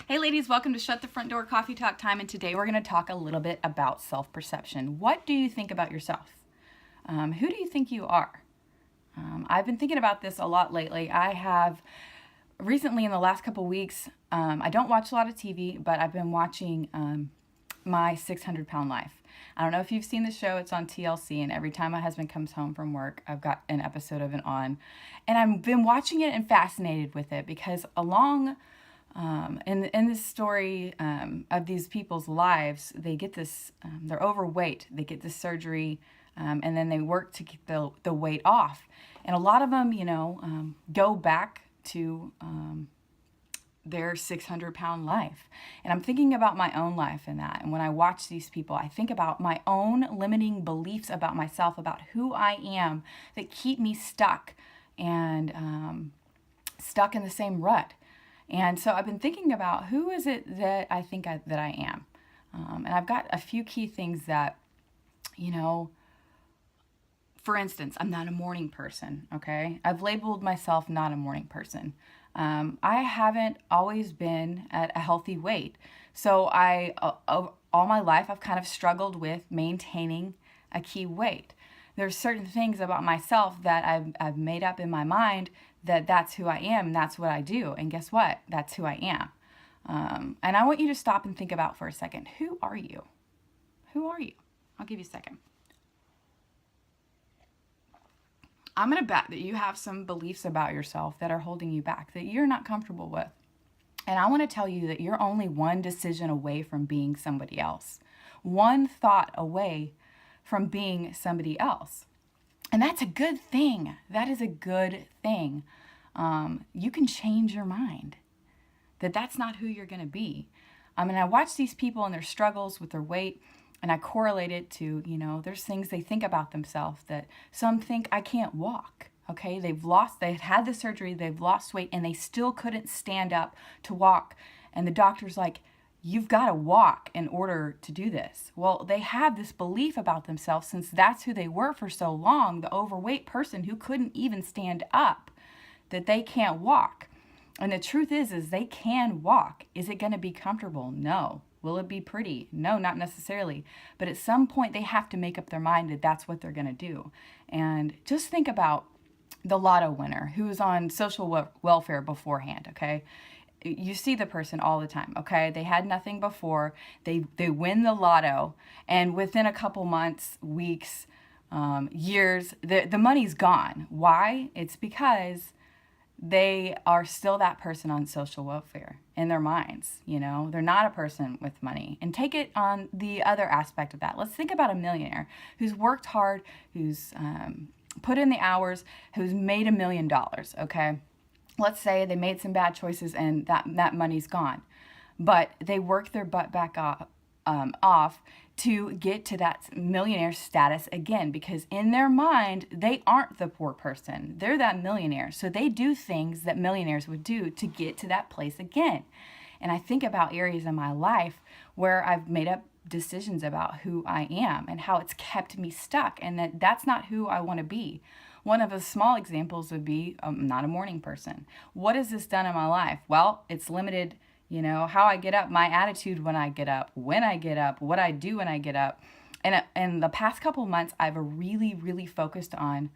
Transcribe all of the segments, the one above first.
Hey ladies, welcome to Shut the Front Door Coffee Talk Time, and today we're going to talk a little bit about self-perception. What do you think about yourself? Who do you think you are? I've been thinking about this a lot lately. I have recently, in the last couple weeks, I don't watch a lot of TV, but I've been watching My 600 Pound Life. I don't know if you've seen the show. It's on TLC, and every time my husband comes home from work, I've got an episode of it on. And I've been watching it and fascinated with it because in this story of these people's lives, they get this, they're overweight, they get this surgery, and then they work to keep the weight off. And a lot of them, go back to their 600-pound life. And I'm thinking about my own life in that. And when I watch these people, I think about my own limiting beliefs about myself, about who I am, that keep me stuck and stuck in the same rut. And so I've been thinking about who is it that I think that I am. And I've got a few key things that, for instance, I'm not a morning person, okay? I've labeled myself not a morning person. I haven't always been at a healthy weight. So all my life, I've kind of struggled with maintaining a key weight. There's certain things about myself that I've made up in my mind that's who I am and that's what I do. And guess what? That's who I am. And I want you to stop and think about for a second, who are you? Who are you? I'll give you a second. I'm going to bet that you have some beliefs about yourself that are holding you back, that you're not comfortable with. And I want to tell you that you're only one decision away from being somebody else, one thought away from being somebody else. And that's a good thing. That is a good thing. You can change your mind that's not who you're going to be. And I watch these people and their struggles with their weight, and I correlate it to, there's things they think about themselves that some think I can't walk. Okay, they've had the surgery, they've lost weight, and they still couldn't stand up to walk. And the doctor's like, you've got to walk in order to do this. Well, they have this belief about themselves since that's who they were for so long, the overweight person who couldn't even stand up, that they can't walk. And the truth is they can walk. Is it going to be comfortable? No. Will it be pretty? No, not necessarily. But at some point, they have to make up their mind that that's what they're going to do. And just think about the lotto winner who's on social welfare beforehand, okay? You see the person all the time, okay? They had nothing before. They win the lotto, and within a couple months, weeks, years, the money's gone. Why? It's because they are still that person on social welfare in their minds. They're not a person with money. And take it on the other aspect of that. Let's think about a millionaire who's worked hard, who's put in the hours, who's made $1 million, okay? Let's say they made some bad choices and that money's gone. But they worked their butt back off to get to that millionaire status again, because in their mind, they aren't the poor person. They're that millionaire. So they do things that millionaires would do to get to that place again. And I think about areas in my life where I've made up decisions about who I am and how it's kept me stuck, and that's not who I want to be. One of the small examples would be I'm not a morning person. What has this done in my life? Well, it's limited how I get up, my attitude when I get up, what I do when I get up. And in the past couple of months, I've really, really focused on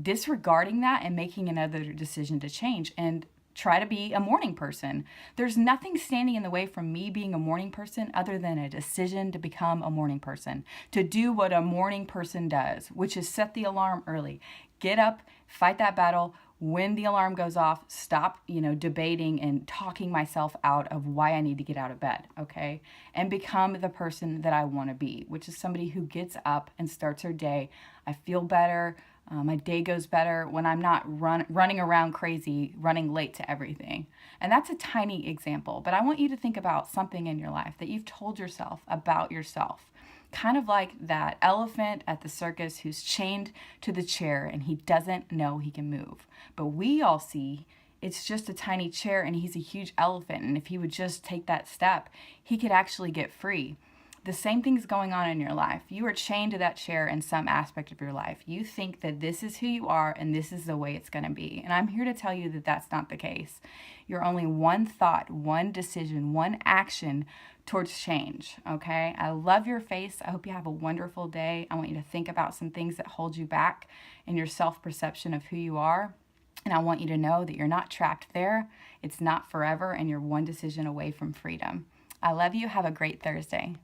disregarding that and making another decision to change and try to be a morning person. There's nothing standing in the way from me being a morning person other than a decision to become a morning person, to do what a morning person does, which is set the alarm early, get up, fight that battle. When the alarm goes off, stop, debating and talking myself out of why I need to get out of bed, okay? And become the person that I want to be, which is somebody who gets up and starts her day. I feel better. My day goes better when I'm not running around crazy, running late to everything. And that's a tiny example, but I want you to think about something in your life that you've told yourself about yourself. Kind of like that elephant at the circus who's chained to the chair and he doesn't know he can move. But we all see it's just a tiny chair and he's a huge elephant. And if he would just take that step, he could actually get free. The same thing's going on in your life. You are chained to that chair in some aspect of your life. You think that this is who you are and this is the way it's going to be. And I'm here to tell you that that's not the case. You're only one thought, one decision, one action towards change, okay? I love your face. I hope you have a wonderful day. I want you to think about some things that hold you back in your self-perception of who you are. And I want you to know that you're not trapped there. It's not forever, and you're one decision away from freedom. I love you. Have a great Thursday.